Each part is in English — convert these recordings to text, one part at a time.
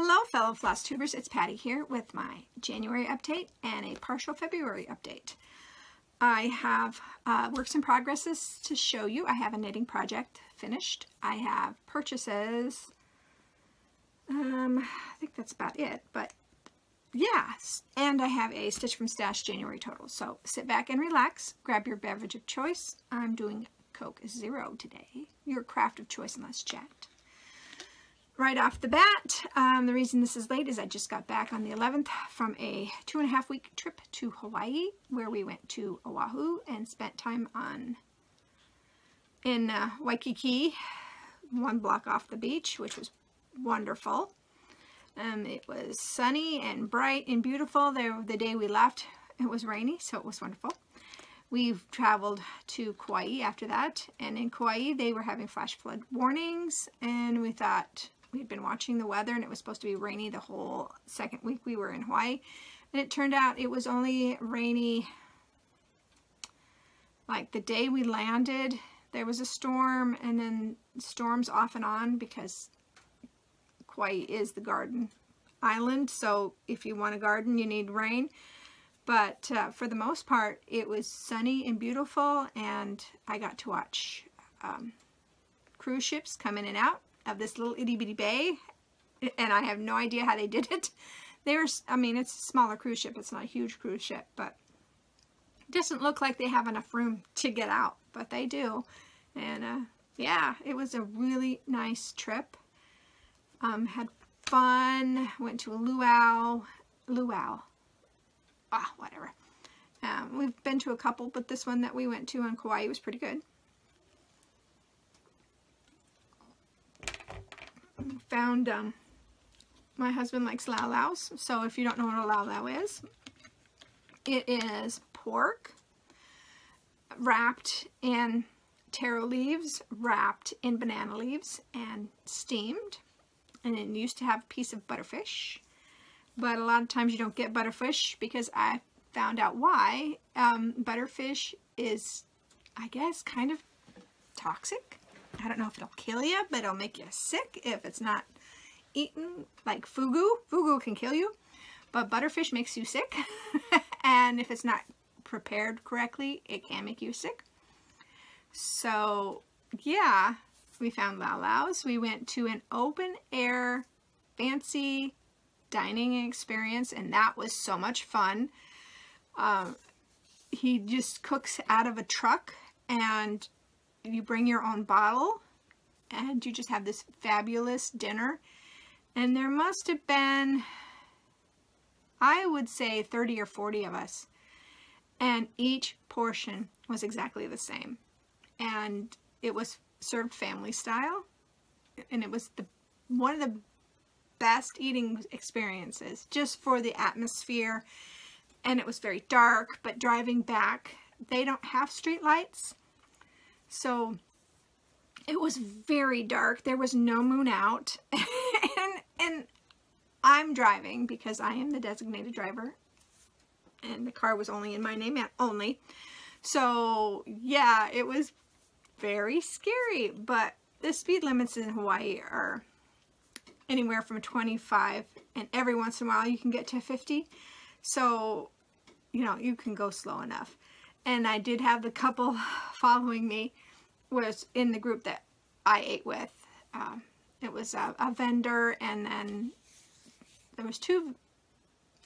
Hello fellow Flosstubers, it's Patty here with my January update and a partial February update. I have works in progresses to show you. I have a knitting project finished. I have purchases. I think that's about it, but yes. And I have a Stitch from Stash January total. So sit back and relax, grab your beverage of choice. I'm doing Coke Zero today, your craft of choice, and let's chat. Right off the bat, the reason this is late is I just got back on the 11th from a 2.5-week trip to Hawaii, where we went to Oahu and spent time in Waikiki, 1 block off the beach, which was wonderful. It was sunny and bright and beautiful. The day we left, it was rainy, so it was wonderful. We've traveled to Kauai after that, and in Kauai they were having flash flood warnings, and we thought, we'd been watching the weather and it was supposed to be rainy the whole second week we were in Hawaii, and it turned out it was only rainy like the day we landed. There was a storm, and then storms off and on because Kauai is the garden island, so if you want a garden you need rain. But for the most part it was sunny and beautiful, and I got to watch cruise ships come in and out of this little itty bitty bay, and I have no idea how they did it. I mean, it's a smaller cruise ship, it's not a huge cruise ship, but it doesn't look like they have enough room to get out, but they do. And yeah, it was a really nice trip. Had fun, went to a luau, whatever. We've been to a couple, but this one that we went to on Kauai was pretty good. Found my husband likes lau laus, so if you don't know what a lau lau is, it is pork wrapped in taro leaves, wrapped in banana leaves, and steamed. And it used to have a piece of butterfish, but a lot of times you don't get butterfish because I found out why. Butterfish is, I guess, kind of toxic. I don't know if it'll kill you, but it'll make you sick if it's not eaten. Like fugu. Fugu can kill you, but butterfish makes you sick. And if it's not prepared correctly, it can make you sick. So yeah, we found lau laus. We went to an open air fancy dining experience, and that was so much fun. He just cooks out of a truck, and you bring your own bottle, and you just have this fabulous dinner. And there must have been, I would say, 30 or 40 of us, and each portion was exactly the same, and it was served family style, and it was one of the best eating experiences just for the atmosphere. And it was very dark, but driving back, they don't have street lights, so it was very dark. There was no moon out. and I'm driving because I am the designated driver, and the car was only in my name only. So yeah, it was very scary, but the speed limits in Hawaii are anywhere from 25, and every once in a while you can get to 50. So, you know, you can go slow enough. And I did have the couple following me was in the group that I ate with. It was a vendor, and then there was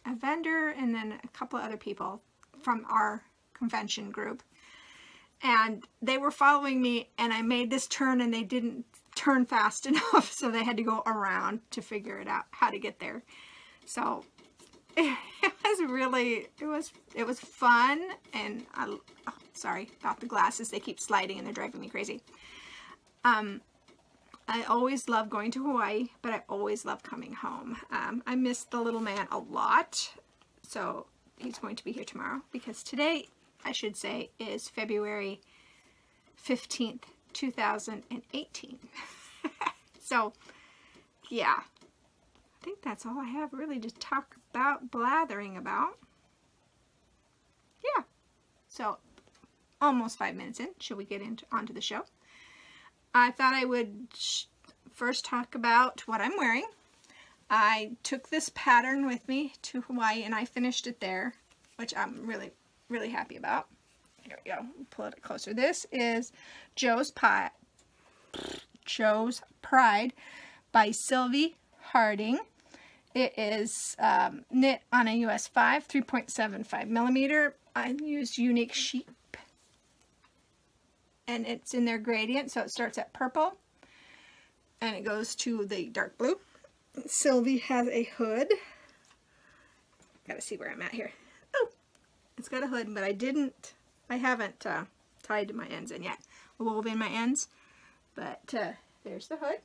a vendor and then a couple of other people from our convention group. And they were following me, and I made this turn and they didn't turn fast enough, so they had to go around to figure it out how to get there. So it was really, it was fun. And sorry about the glasses, they keep sliding and they're driving me crazy. I always love going to Hawaii, but I always love coming home. I miss the little man a lot, so he's going to be here tomorrow, because today, I should say, is February 15th, 2018. So, yeah. I think that's all I have really to talk about, blathering about. Yeah. So, almost 5 minutes in. Should we get onto the show? I thought I would first talk about what I'm wearing. I took this pattern with me to Hawaii and I finished it there, which I'm really, really happy about. Here we go. Pull it closer. This is Joe's Pride by Sylvie Harding. It is knit on a US 5, 3.75 millimeter. I used Unique Sheep, and it's in their gradient, so it starts at purple and it goes to the dark blue. Sylvie has a hood. Gotta see where I'm at here. Oh, it's got a hood, but I haven't tied my ends in yet. I wove in my ends, but there's the hood.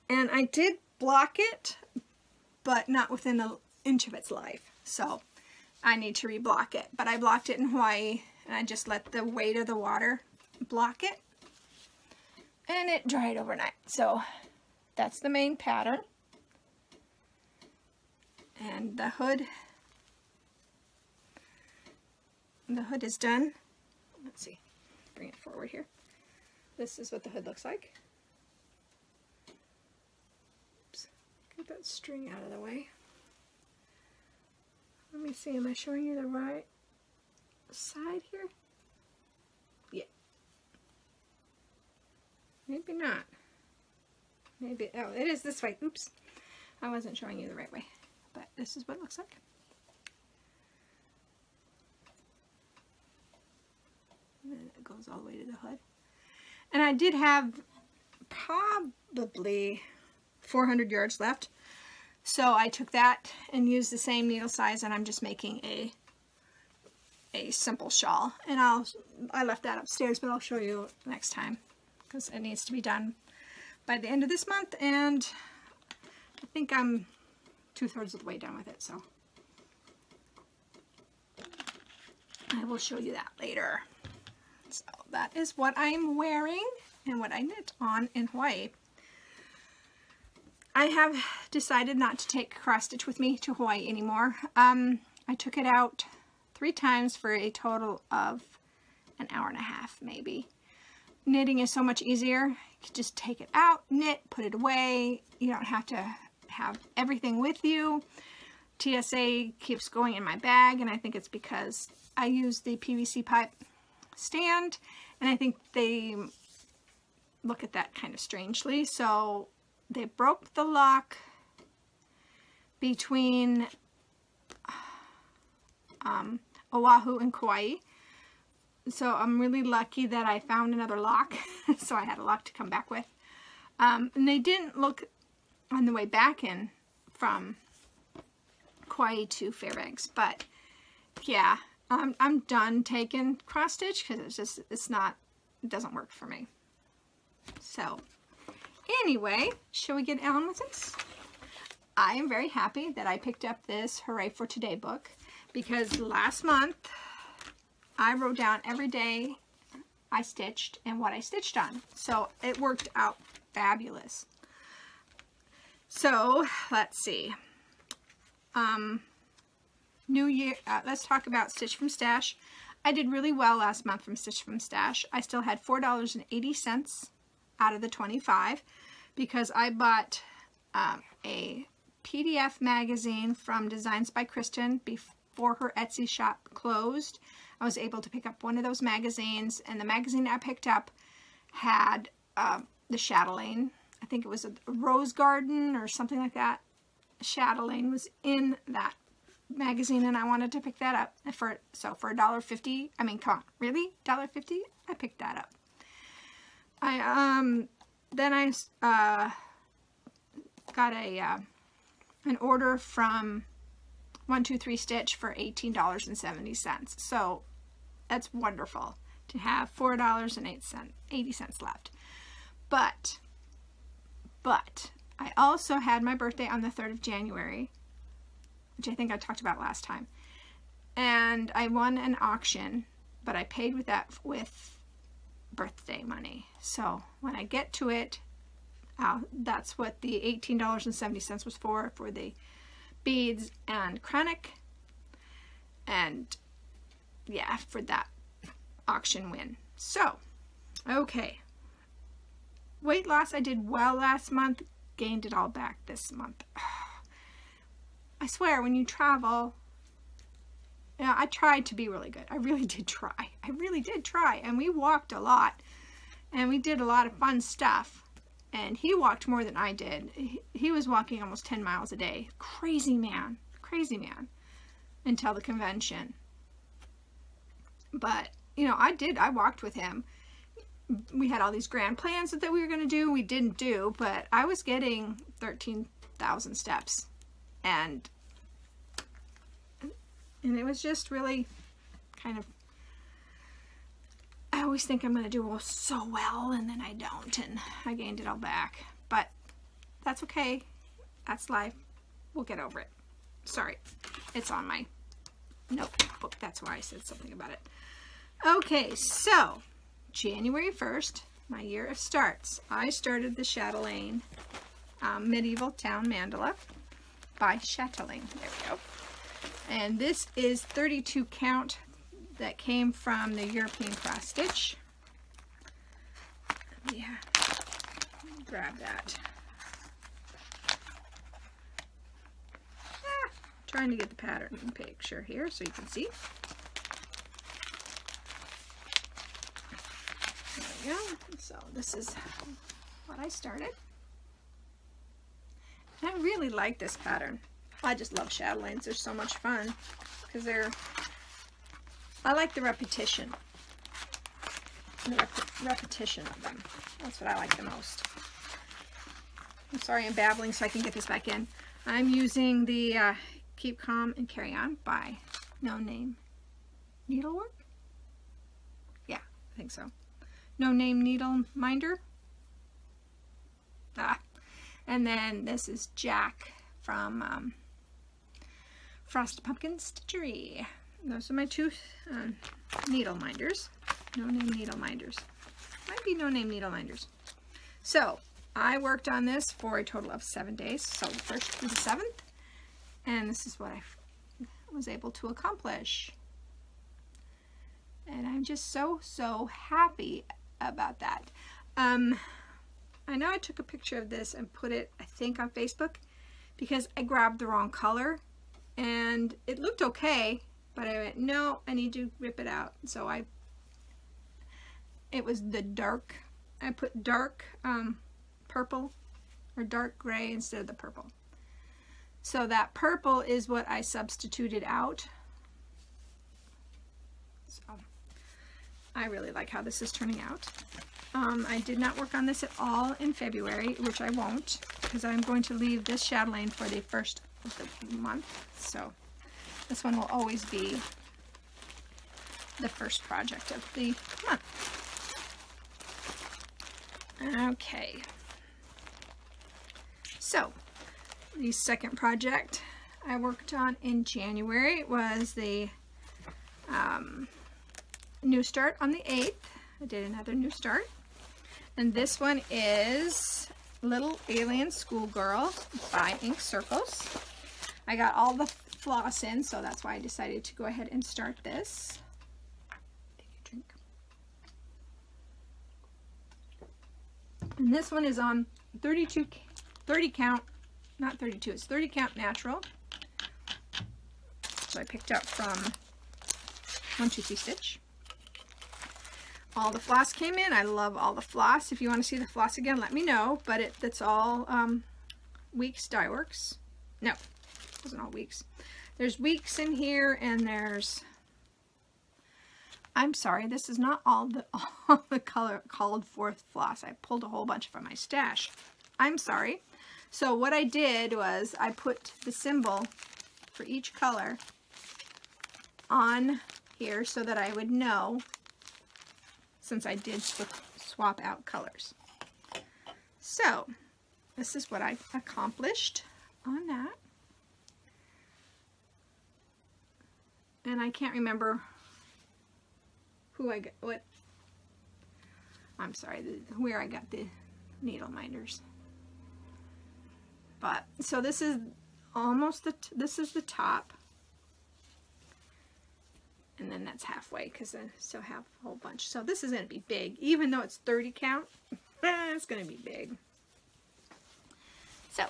And I did block it, but not within an inch of its life, so I need to reblock it. But I blocked it in Hawaii, and I just let the weight of the water block it, and it dried overnight. So that's the main pattern. And the hood is done. Let's see, bring it forward here. This is what the hood looks like. Oops, get that string out of the way. Let me see, am I showing you the right side here? Yeah. Maybe not. Maybe, oh, it is this way. Oops. I wasn't showing you the right way. But this is what it looks like. And then it goes all the way to the hood. And I did have probably 400 yards left. So I took that and used the same needle size, and I'm just making a simple shawl. And I left that upstairs, but I'll show you next time because it needs to be done by the end of this month, and I think I'm 2/3 of the way done with it, so I will show you that later. So that is what I'm wearing and what I knit on in Hawaii. I have decided not to take cross stitch with me to Hawaii anymore. I took it out 3 times for a total of an hour and a half, maybe. Knitting is so much easier. You can just take it out, knit, put it away. You don't have to have everything with you. TSA keeps going in my bag, and I think it's because I use the PVC pipe stand, and I think they look at that kind of strangely. So they broke the lock between Oahu and Kauai. So I'm really lucky that I found another lock, so I had a lock to come back with. And they didn't look on the way back in from Kauai to Fairbanks, but yeah, I'm done taking cross stitch because it doesn't work for me. So anyway, shall we get on with this? I am very happy that I picked up this Hooray for Today book, because last month I wrote down every day I stitched and what I stitched on. So it worked out fabulous. So let's see. New year, let's talk about Stitch from Stash. I did really well last month from Stitch from Stash. I still had $4.80 out of the 25 because I bought a PDF magazine from Designs by Kristen before her Etsy shop closed. I was able to pick up one of those magazines, and the magazine I picked up had the chatelaine. I think it was a rose garden or something like that. Chatelaine was in that magazine, and I wanted to pick that up for $1.50. I mean, come on, really? $1.50? I picked that up. Then I got an order from 123 Stitch for $18.70. So that's wonderful to have $4.80 left. But I also had my birthday on the 3rd of January, which I think I talked about last time. And I won an auction, but I paid with that with birthday money. So when I get to it, that's what the $18.70 was for the beads and chronic. And yeah, for that auction win. So, okay. Weight loss, I did well last month. gained it all back this month. I swear, when you travel, yeah, I tried to be really good. I really did try. I really did try. And we walked a lot. And we did a lot of fun stuff. And he walked more than I did. He was walking almost 10 miles a day. Crazy man. Crazy man. Until the convention. But, you know, I walked with him. We had all these grand plans that we were going to do. We didn't do. But I was getting 13,000 steps. And it was just really kind of, I always think I'm going to do so well, and then I don't, and I gained it all back. But that's okay. That's life. We'll get over it. Sorry. It's on my notebook. That's why I said something about it. Okay, so January 1st, my year of starts. I started the Chatelaine Medieval Town Mandala by Chatelaine. There we go. And this is 32 count that came from the European cross stitch. Yeah, grab that. Trying to get the pattern picture here so you can see. There we go. So this is what I started. I really like this pattern. I just love chatelaines. They're so much fun because I like the repetition. The repetition of them. That's what I like the most. I'm sorry I'm babbling so I can get this back in. I'm using the Keep Calm and Carry On by No Name Needlework. Yeah, I think so. No Name Needle Minder. And then this is Jack from Frosted Pumpkin Stitchery. Those are my two needle minders. No Name Needle Minders. Might be No Name Needle Minders. So I worked on this for a total of 7 days. So the 1st through the 7th. And this is what I was able to accomplish. And I'm just so happy about that. I know I took a picture of this and put it, I think, on Facebook because I grabbed the wrong color and it looked okay, but I went, no, I need to rip it out. So it was the dark, I put dark purple or dark gray instead of the purple. So that purple is what I substituted out. So I really like how this is turning out. I did not work on this at all in February, which I won't, because I'm going to leave this chatelaine for the 1st of the month. So this one will always be the first project of the month. Okay. So the second project I worked on in January was the New Start on the 8th. I did another New Start. And this one is Little Alien Schoolgirl by Ink Circles. I got all the floss in, so that's why I decided to go ahead and start this. Take a drink. And this one is on 30 count, not 32, it's 30 count natural. So I picked up from 123 Stitch. All the floss came in. I love all the floss. If you want to see the floss again, let me know. But that's all Weeks Dye Works. No, it wasn't all Weeks. There's Weeks in here, and there's, I'm sorry, this is not all the color called forth floss. I pulled a whole bunch from my stash. I'm sorry. So what I did was I put the symbol for each color on here so that I would know, since I did swap out colors. So this is what I accomplished on that. And I can't remember who I got, what, I'm sorry, where I got the needle minders. But, so this is almost this is the top. And then that's halfway because I still have a whole bunch. So this is going to be big. Even though it's 30 count, it's going to be big. So,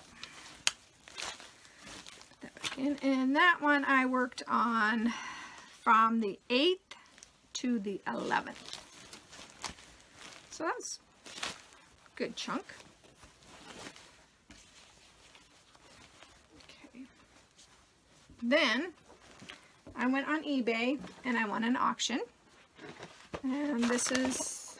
put that back in. And that one I worked on from the 8th to the 11th. So that's a good chunk. Okay. Then I went on eBay and I won an auction. And this is,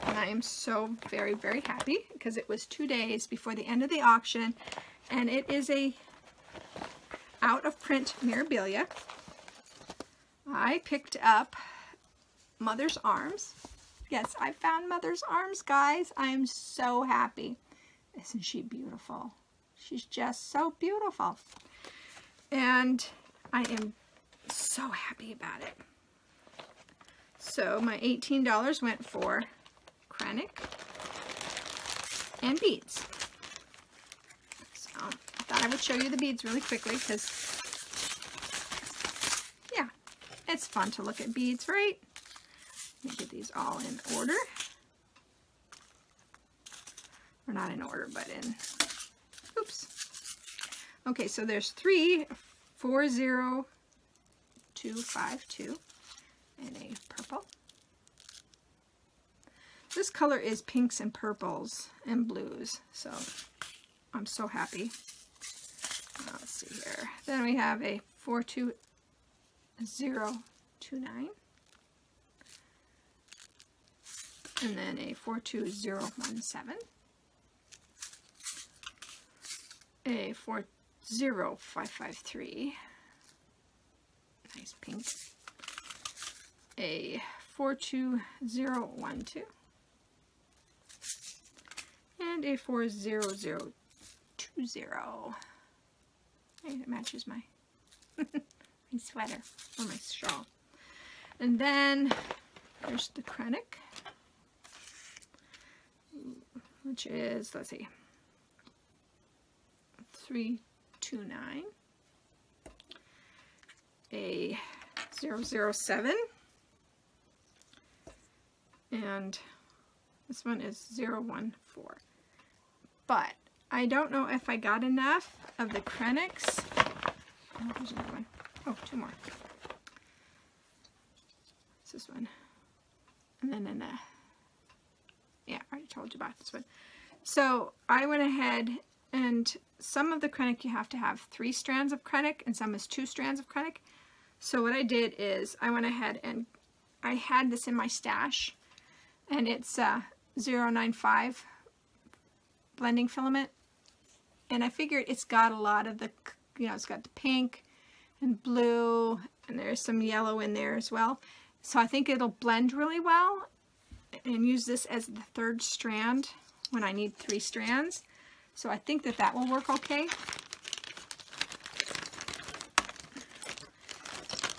and I am so very, very happy because it was 2 days before the end of the auction, and it is a out of print memorabilia. I picked up Mother's Arms. Yes, I found Mother's Arms, guys. I am so happy. Isn't she beautiful? She's just so beautiful. And I am so happy about it. So my $18 went for Krennic and beads. So I thought I would show you the beads really quickly because, yeah, it's fun to look at beads, right? Let me get these all in order. Or not in order, but in, oops. Okay, so there's 3 40252 and a purple. This color is pinks and purples and blues, so I'm so happy. Let's see here. Then we have a 42029 and then a 42017, a 40553, nice pink, a 42012, and a 40020. Hey, it matches my my sweater or my shawl. And then there's the Krennic, which is, let's see, 329, a 007, and this one is 014. But I don't know if I got enough of the Krennics. Oh, there's another one. Oh, 2 more. It's this one. And then in the, yeah, I already told you about this one. So I went ahead, and some of the Krennic you have to have 3 strands of Krennic, and some is 2 strands of Krennic. So what I did is I went ahead and I had this in my stash, and it's 095 blending filament, and I figured it's got a lot of the, you know, it's got the pink and blue, and there's some yellow in there as well. So I think it'll blend really well, and use this as the 3rd strand when I need 3 strands. So I think that that will work okay,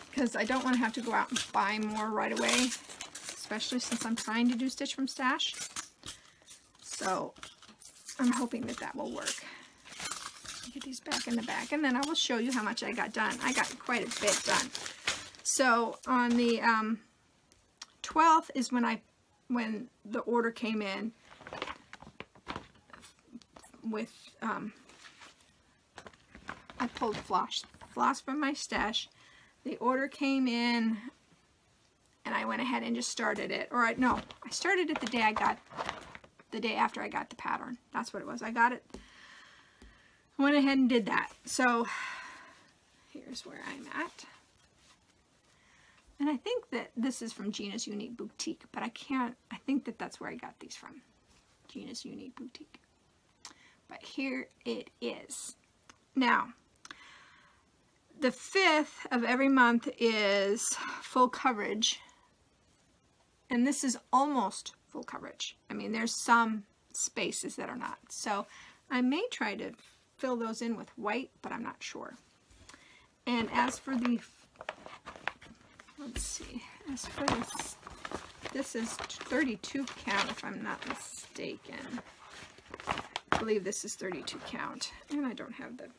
because I don't want to have to go out and buy more right away, especially since I'm trying to do Stitch from Stash. So I'm hoping that that will work. Get these back in the back, and then I will show you how much I got done. I got quite a bit done. So on the 12th is when the order came in with I pulled floss from my stash. The order came in, and I went ahead and just started it. Or I started it the day after I got the pattern. That's what it was. I got it. I went ahead and did that. So here's where I'm at. And I think that this is from Gina's Unique Boutique, but I think that that's where I got these from. Gina's Unique Boutique. But here it is. Now, the 5th of every month is full coverage. And this is almost full coverage. I mean, there's some spaces that are not. So I may try to fill those in with white, but I'm not sure. And as for the, let's see, as for this is 32 count if I'm not mistaken. I believe this is 32 count. And I don't have the,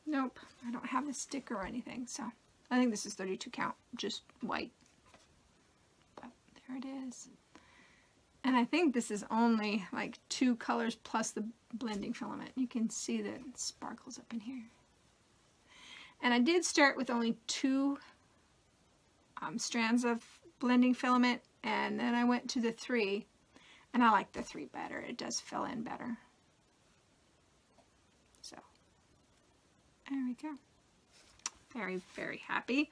nope, I don't have the sticker or anything. So I think this is 32 count, just white. But there it is. And I think this is only like 2 colors plus the blending filament. You can see that it sparkles up in here. And I did start with only 2 strands of blending filament, and then I went to the 3, and I like the 3 better. It does fill in better. So there we go. Very, very happy.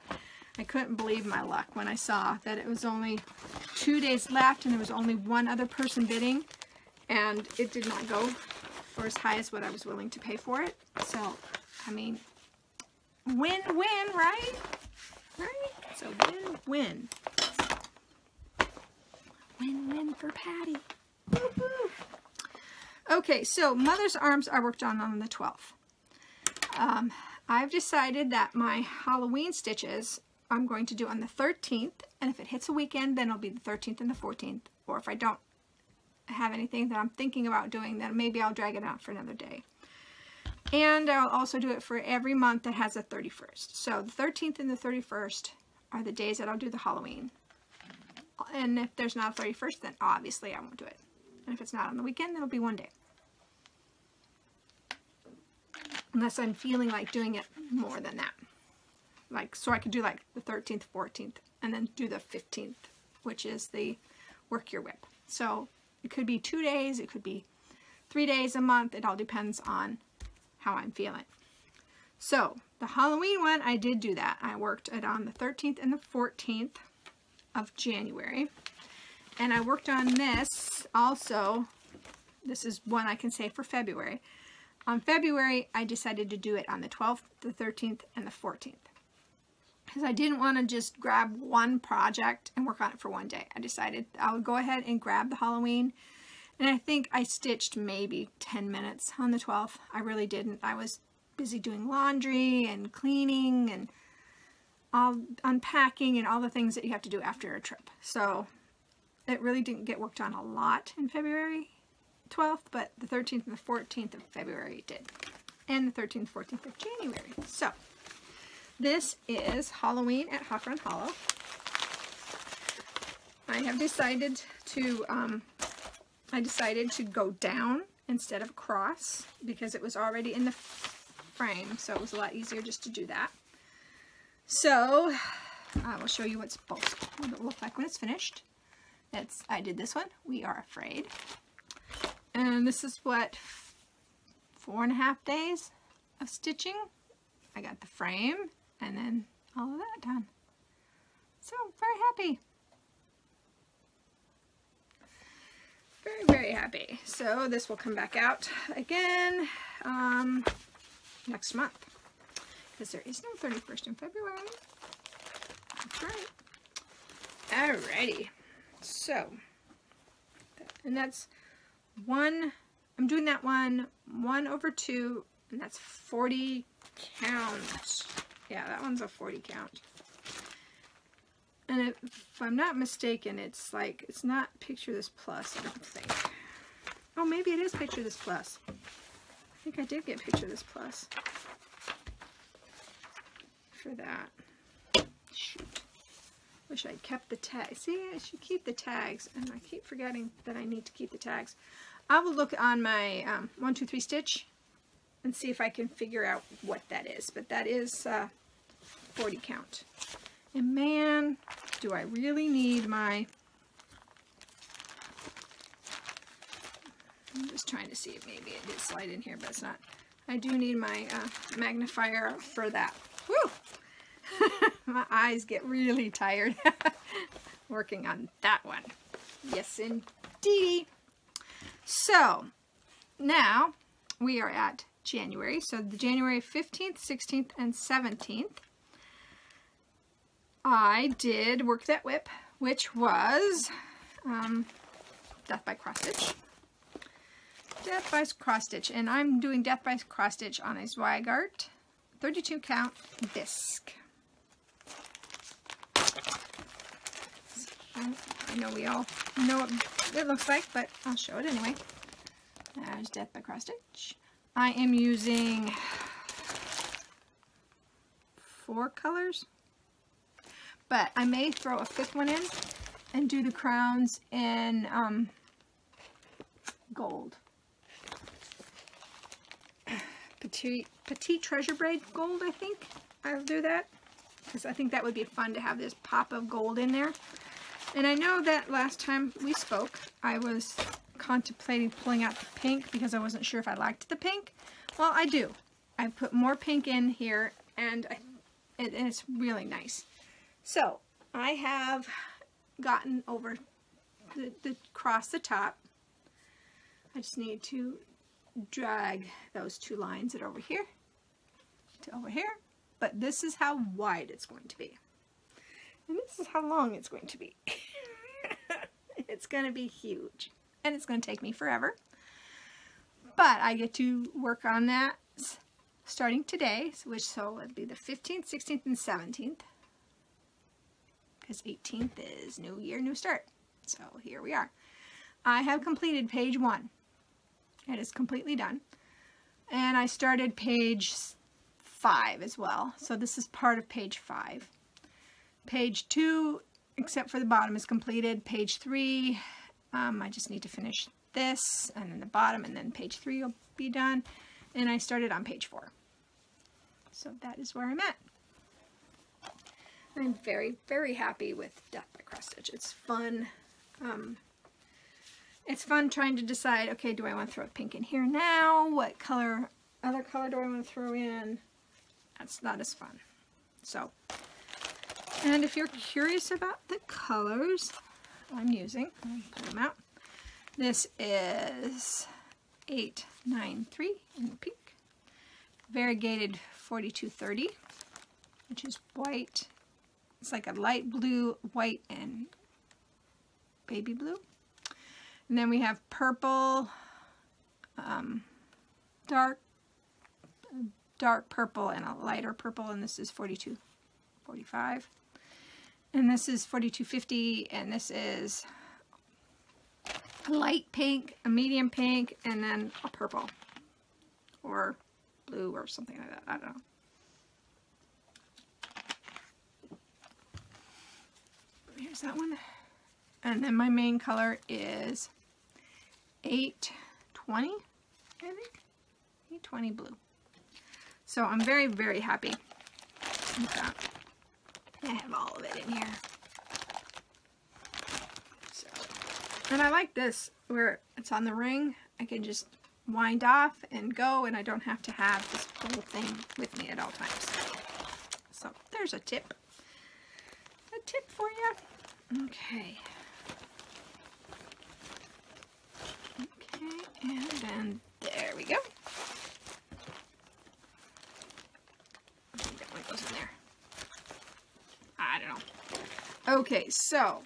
I couldn't believe my luck when I saw that it was only 2 days left and there was only 1 other person bidding, and it did not go for as high as what I was willing to pay for it. So, I mean, win-win, right? Right? So win-win. Win-win for Patti. Woo-hoo. Okay, so Mother's Arms I worked on the 12th. I've decided that my Halloween stitches I'm going to do on the 13th, and if it hits a weekend, then it'll be the 13th and the 14th. Or if I don't have anything that I'm thinking about doing, then maybe I'll drag it out for another day. And I'll also do it for every month that has a 31st. So the 13th and the 31st are the days that I'll do the Halloween. And if there's not a 31st, then obviously I won't do it. And if it's not on the weekend, then it'll be one day. Unless I'm feeling like doing it more than that. Like, so I could do like the 13th, 14th, and then do the 15th, which is the work your whip. So it could be 2 days, it could be 3 days a month. It all depends on how I'm feeling. So the Halloween one, I did do that. I worked it on the 13th and the 14th of January. And I worked on this also. This is one I can say for February. On February, I decided to do it on the 12th, the 13th, and the 14th. Because I didn't want to just grab one project and work on it for one day. I decided I would go ahead and grab the Halloween. And I think I stitched maybe 10 minutes on the 12th. I really didn't. I was busy doing laundry and cleaning and all unpacking and all the things that you have to do after a trip. So it really didn't get worked on a lot in February 12th, but the 13th and the 14th of February did. And the 13th and 14th of January. So this is Halloween at Hawk Run Hollow. I have decided to go down instead of across because it was already in the frame, so it was a lot easier just to do that. So I will show you what it will look like when it's finished. I did this one, We Are Afraid. And this is what, 4.5 days of stitching. I got the frame and then all of that done. So very happy. Very, very happy. So this will come back out again next month. Because there is no 31st in February. That's right. Alrighty. So, and that's one, I'm doing that one 1/2, and that's 40 count. Yeah, that one's a 40 count. And if I'm not mistaken, it's like, it's not Picture This Plus, I don't think. Oh, maybe it is Picture This Plus. I think I did get Picture This Plus for that. Shoot. Wish I'd kept the tag. See, I should keep the tags, and I keep forgetting that I need to keep the tags. I will look on my 1, 2, 3 stitch and see if I can figure out what that is. But that is 40 count. And man, do I really need my... I'm just trying to see if maybe it did slide in here, but it's not. I do need my magnifier for that. Woo! My eyes get really tired working on that one. Yes, indeed. So, now we are at January. So, the January 15th, 16th, and 17th, I did work that whip, which was Death by Cross Stitch. Death by Cross Stitch. And I'm doing Death by Cross Stitch on a Zweigart 32 count bisque. I know we all know what it looks like, but I'll show it anyway. There's Death by Cross Stitch. I am using 4 colors, but I may throw a 5th one in and do the crowns in gold. Petite Treasure Braid gold, I think. I'll do that because I think that would be fun to have this pop of gold in there. And I know that last time we spoke, I was contemplating pulling out the pink because I wasn't sure if I liked the pink. Well, I do. I put more pink in here, and it's really nice. So I have gotten over across the top. I just need to drag those two lines that are over here to over here, but this is how wide it's going to be, and this is how long it's going to be. It's going to be huge, and it's going to take me forever, but I get to work on that starting today, so it'll be the 15th, 16th, and 17th, because 18th is New Year, New Start. So here we are. I have completed page 1. It is completely done. And I started page 5 as well. So this is part of page 5. Page 2, except for the bottom, is completed. Page 3, I just need to finish this, and then the bottom, and then page 3 will be done. And I started on page 4. So that is where I'm at. I'm very, very happy with Death by Cross Stitch. It's fun. It's fun trying to decide, okay, do I want to throw a pink in here now? What color, other color do I want to throw in? That's not as fun. So, and if you're curious about the colors I'm using, I'll pull them out. This is 893 in the pink. Variegated 4230, which is white. It's like a light blue, white, and baby blue. And then we have purple, dark purple, and a lighter purple, and this is 4245. And this is 4250, and this is a light pink, a medium pink, and then a purple, or blue, or something like that. I don't know. Here's that one. And then my main color is 820, I think. 820 blue. So I'm very, very happy with that. I have all of it in here. So, and I like this where it's on the ring. I can just wind off and go, and I don't have to have this whole thing with me at all times. So there's a tip. A tip for you. Okay. Okay, and then there we go. I think that one goes in there. I don't know. Okay, so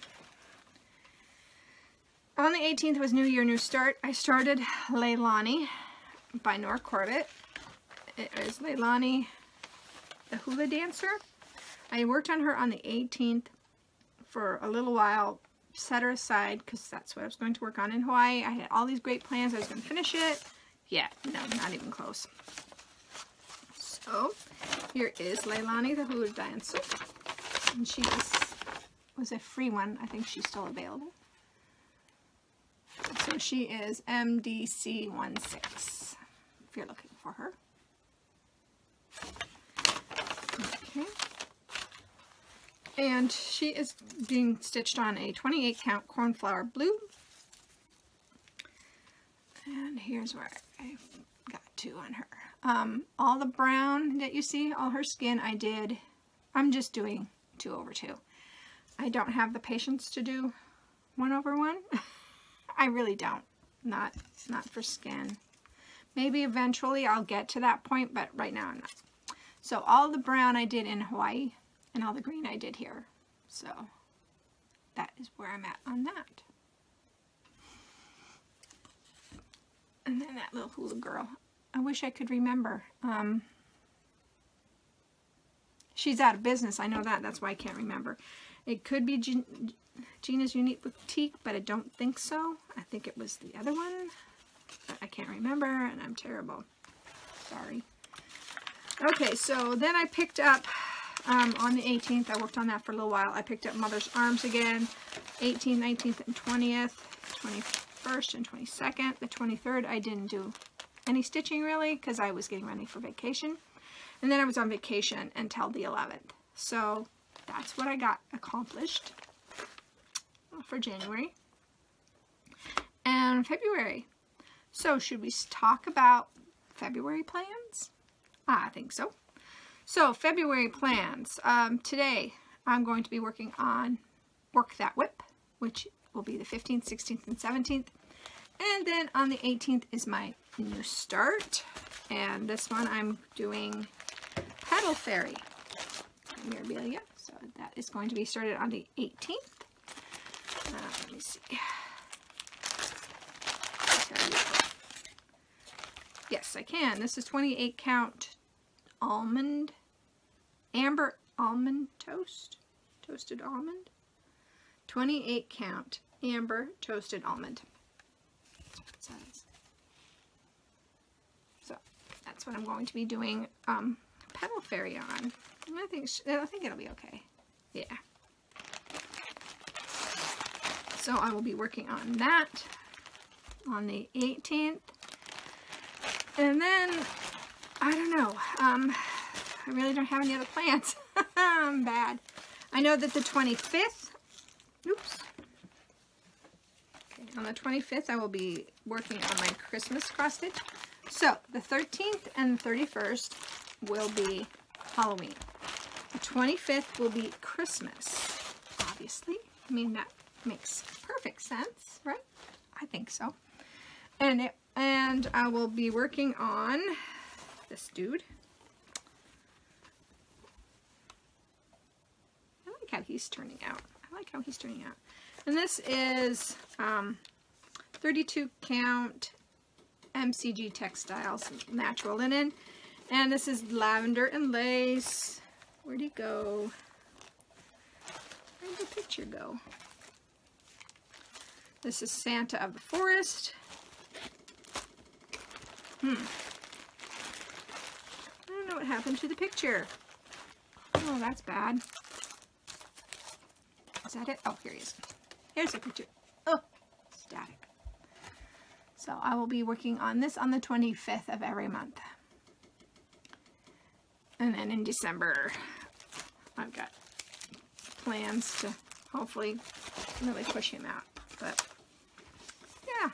on the 18th was New Year, New Start. I started Leilani by Nora Corbett. It is Leilani, the hula dancer. I worked on her on the 18th for a little while, set her aside because that's what I was going to work on in Hawaii. I had all these great plans. I was going to finish it. Yeah, no, not even close. So here is Leilani, the hula dancer. And she was a free one. I think she's still available. So she is MDC16 if you're looking for her. Okay. And she is being stitched on a 28 count cornflower blue. And here's where I got to on her. All the brown that you see, all her skin, I'm just doing 2/2. I don't have the patience to do 1/1. I really don't. Not for skin. Maybe eventually I'll get to that point, but right now I'm not. So all the brown I did in Hawaii, and all the green I did here. So that is where I'm at on that. And then that little hula girl. I wish I could remember. She's out of business. I know that. That's why I can't remember. It could be Gina's Unique Boutique, but I don't think so. I think it was the other one, but I can't remember, and I'm terrible. Sorry. Okay, so then I picked up, on the 18th, I worked on that for a little while. I picked up Mother's Arms again, 18th, 19th, and 20th. 21st and 22nd. The 23rd I didn't do any stitching really because I was getting ready for vacation. And then I was on vacation until the 11th. So that's what I got accomplished for January. And February. So should we talk about February plans? I think so. So February plans. Today I'm going to be working on Work That Whip, which will be the 15th, 16th, and 17th. And then on the 18th is my new start. And this one I'm doing Petal Fairy memorabilia. So that is going to be started on the 18th. Let me see. Yes, I can. This is 28 count almond, amber almond toast, toasted almond. 28 count amber toasted almond. That's what it says. So that's what I'm going to be doing Petal Fairy on. I think it'll be okay. Yeah. So I will be working on that on the 18th. And then, I don't know, I really don't have any other plans. I'm bad. I know that the 25th, oops. Okay, on the 25th I will be working on my Christmas cross stitch. So, the 13th and the 31st will be Halloween. The 25th will be Christmas, obviously. I mean, that makes perfect sense, right? I think so. And I will be working on this dude. I like how he's turning out. And this is 32 count MCG Textiles natural linen. And this is lavender and lace. Where'd he go? Where'd the picture go? This is Santa of the Forest. I don't know what happened to the picture. Oh, that's bad. Is that it? Oh, here he is. Here's the picture. Oh, static. So I will be working on this on the 25th of every month. And then in December, I've got plans to hopefully really push him out. But yeah.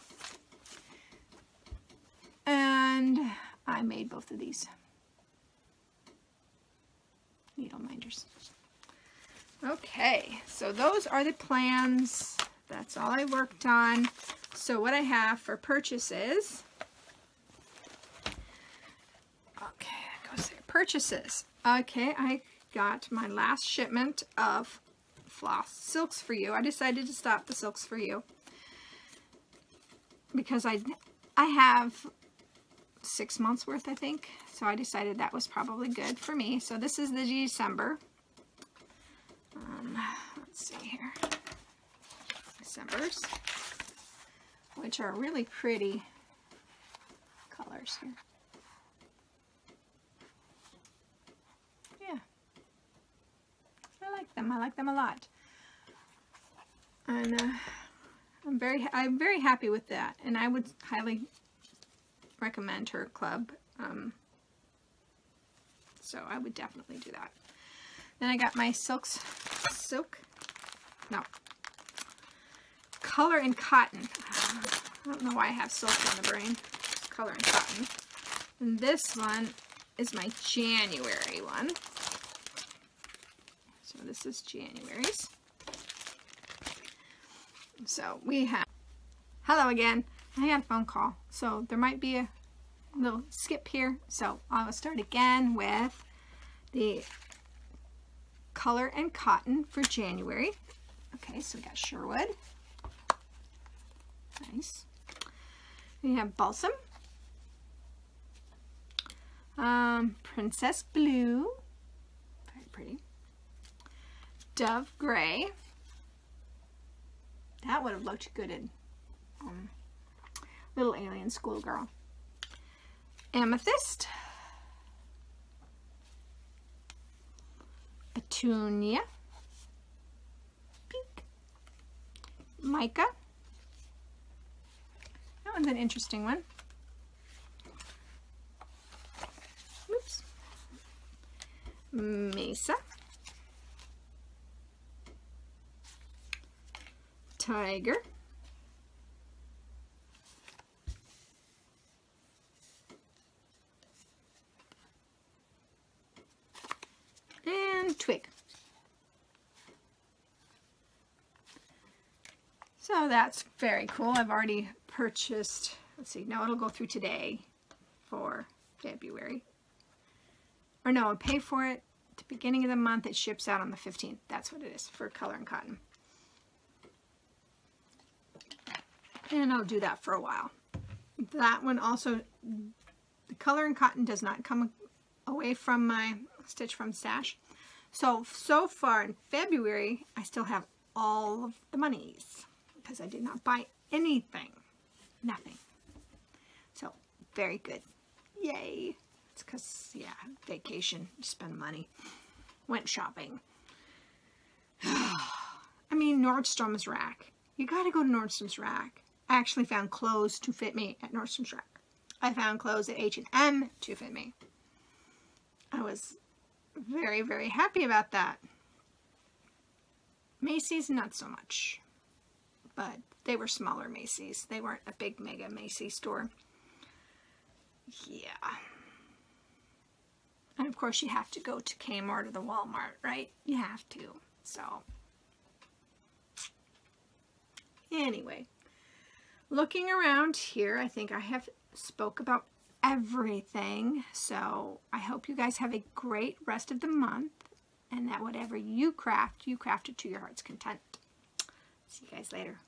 And I made both of these needle minders. Okay, so those are the plans. That's all I worked on. So what I have for purchases. Okay, that goes there. Purchases. Okay, I got my last shipment of floss silks for you. I decided to stop the silks for you because I have 6 months worth, I think. So I decided that was probably good for me. So this is the December. Let's see here. Decembers, which are really pretty colors here. Yeah. I like them. I like them a lot. And I'm very happy with that. And I would highly recommend her club. So I would definitely do that. Then I got my Color and Cotton. I don't know why I have silk in the brain. It's Color and Cotton. And this one is my January one. So this is January's. So we have, hello again. I had a phone call, so there might be a little skip here. So I will start again with the Color and Cotton for January. Okay, so we got Sherwood. Nice. We have Balsam. Princess Blue. Very pretty. Dove Gray. That would have looked good in Little Alien Schoolgirl. Amethyst. Petunia. Pink. Mica. one's an interesting one. Oops. Mesa. Tiger. And twig. So that's very cool. I've already purchased, let's see, no, it'll go through today for February. Or no, I'll pay for it at the beginning of the month. It ships out on the 15th. That's what it is for Color and Cotton. And I'll do that for a while. That one also, the Color and Cotton does not come away from my Stitch From Stash. So far in February, I still have all of the monies because I did not buy anything. Nothing. So, very good. Yay. It's because, yeah, vacation, spend money. Went shopping. I mean, Nordstrom's Rack. You gotta go to Nordstrom's Rack. I actually found clothes to fit me at Nordstrom's Rack. I found clothes at H&M to fit me. I was very, very happy about that. Macy's, not so much. But they were smaller Macy's. They weren't a big mega Macy's store. Yeah. And of course you have to go to Kmart or the Walmart, right? You have to. So, anyway. Looking around here, I think I have spoke about everything. So I hope you guys have a great rest of the month and that whatever you craft it to your heart's content. See you guys later.